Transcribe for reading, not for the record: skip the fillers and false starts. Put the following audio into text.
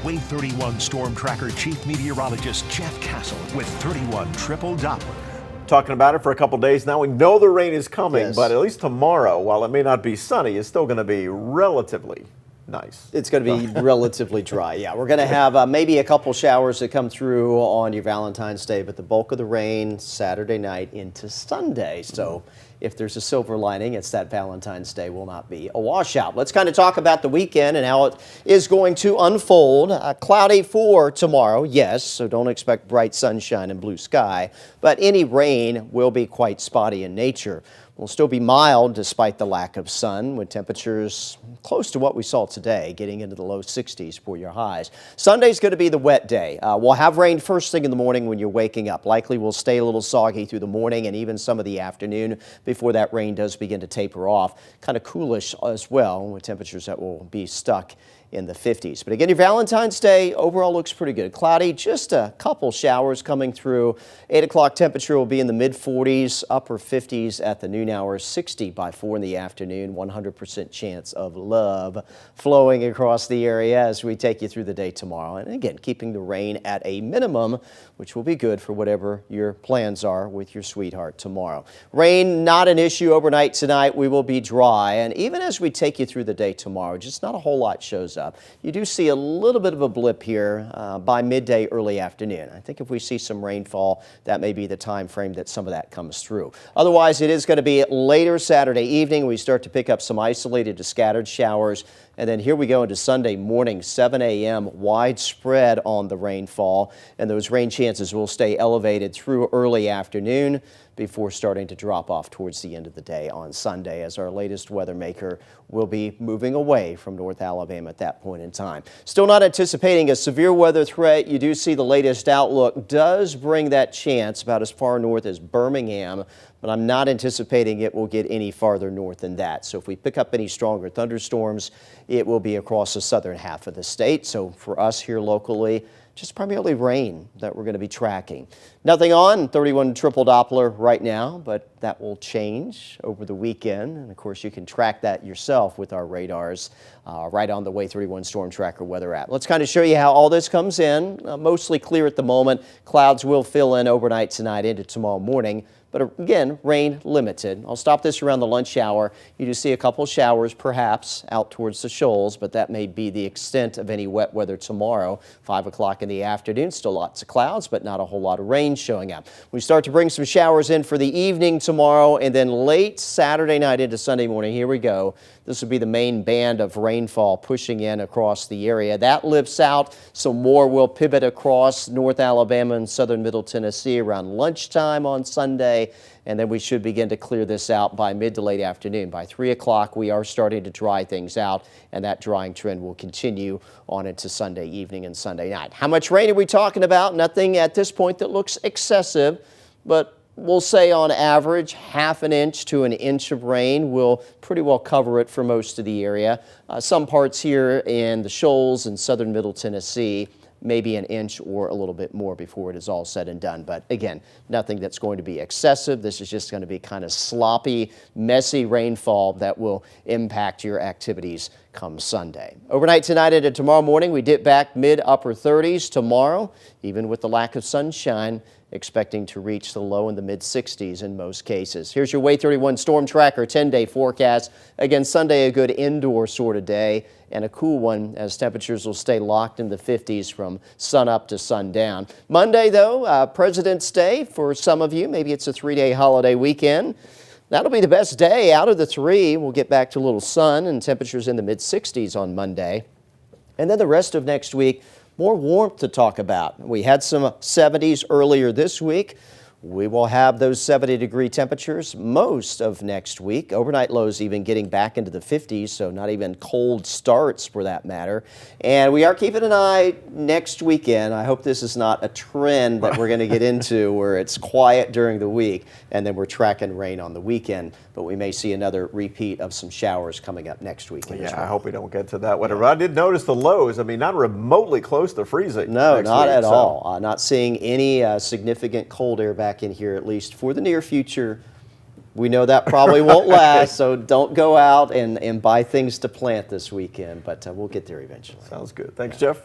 Wave 31 Storm Tracker Chief Meteorologist Jeff Castle with 31 Triple Doppler. Talking about it for a couple days now. We know the rain is coming, Yes. but at least tomorrow, while it may not be sunny, it's still going to be relatively nice. It's going to be relatively dry. Yeah, we're going to have maybe a couple showers that come through on your Valentine's Day, but the bulk of the rain Saturday night into Sunday. So if there's a silver lining, it's that Valentine's Day will not be a washout. Let's kind of talk about the weekend and how it is going to unfold. Cloudy for tomorrow, yes, so don't expect bright sunshine and blue sky, but any rain will be quite spotty in nature. Will still be mild despite the lack of sun, with temperatures close to what we saw today, getting into the low 60s for your highs. Sunday's going to be the wet day. We'll have rain first thing in the morning when you're waking up. Likely will stay a little soggy through the morning and even some of the afternoon before that rain does begin to taper off. Kind of coolish as well, with temperatures that will be stuck in the 50s. But again, your Valentine's Day overall looks pretty good. Cloudy, just a couple showers coming through. 8 o'clock temperature will be in the mid 40s, upper 50s at the noon hour, 60 by 4 in the afternoon, 100% chance of love flowing across the area as we take you through the day tomorrow. And again, keeping the rain at a minimum, which will be good for whatever your plans are with your sweetheart tomorrow. Rain, not an issue overnight tonight. We will be dry. And even as we take you through the day tomorrow, just not a whole lot shows up. You do see a little bit of a blip here by midday, early afternoon. I think if we see some rainfall, that may be the time frame that some of that comes through. Otherwise, it is going to be later Saturday evening. We start to pick up some isolated to scattered showers. And then here we go into Sunday morning, 7 a.m., widespread on the rainfall. And those rain chances will stay elevated through early afternoon before starting to drop off towards the end of the day on Sunday, as our latest weather maker will be moving away from North Alabama at that point in time. Still not anticipating a severe weather threat. You do see the latest outlook does bring that chance about as far north as Birmingham, but I'm not anticipating it will get any farther north than that. So if we pick up any stronger thunderstorms, it will be across the southern half of the state. So for us here locally, just primarily rain that we're going to be tracking. Nothing on 31 Triple Doppler right now, but that will change over the weekend. And of course, you can track that yourself with our radars right on the Wave 31 Storm Tracker weather app. Let's kind of show you how all this comes in. Mostly clear at the moment. Clouds will fill in overnight tonight into tomorrow morning. But again, rain limited. I'll stop this around the lunch hour. You do see a couple showers perhaps out towards the shoals, but that may be the extent of any wet weather tomorrow. 5 o'clock in the afternoon, still lots of clouds, but not a whole lot of rain showing up. We start to bring some showers in for the evening tomorrow, and then late Saturday night into Sunday morning. Here we go. This will be the main band of rainfall pushing in across the area. That lifts out. Some more will pivot across North Alabama and southern Middle Tennessee around lunchtime on Sunday. And then we should begin to clear this out by mid to late afternoon. By 3 o'clock, we are starting to dry things out, and that drying trend will continue on into Sunday evening and Sunday night. How much rain are we talking about? Nothing at this point that looks excessive, but we'll say on average, ½ an inch to an inch of rain will pretty well cover it for most of the area. Some parts here in the shoals in southern Middle Tennessee, maybe an inch or a little bit more before it is all said and done. But again, nothing that's going to be excessive. This is just going to be kind of sloppy, messy rainfall that will impact your activities come Sunday. Overnight tonight into tomorrow morning, we dip back mid-upper 30s tomorrow, even with the lack of sunshine, expecting to reach the low in the mid-60s in most cases. Here's your Wave 31 Storm Tracker 10-day forecast. Again, Sunday, a good indoor sort of day and a cool one as temperatures will stay locked in the 50s from sun up to sundown. Monday, though, President's Day for some of you. Maybe it's a 3-day holiday weekend. That'll be the best day out of the 3. We'll get back to a little sun and temperatures in the mid-60s on Monday. And then the rest of next week, more warmth to talk about. We had some 70s earlier this week. We will have those 70-degree temperatures most of next week. Overnight lows even getting back into the 50s, so not even cold starts for that matter. And we are keeping an eye next weekend. I hope this is not a trend that we're going to get into where it's quiet during the week and then we're tracking rain on the weekend. But we may see another repeat of some showers coming up next weekend. Yeah, I hope we don't get to that. Whatever. I did notice the lows. I mean, not remotely close to freezing. No, not at all. Not seeing any significant cold air back in here, at least for the near future. We know that probably won't last, so don't go out and buy things to plant this weekend, but we'll get there eventually. Sounds good. Thanks, Jeff.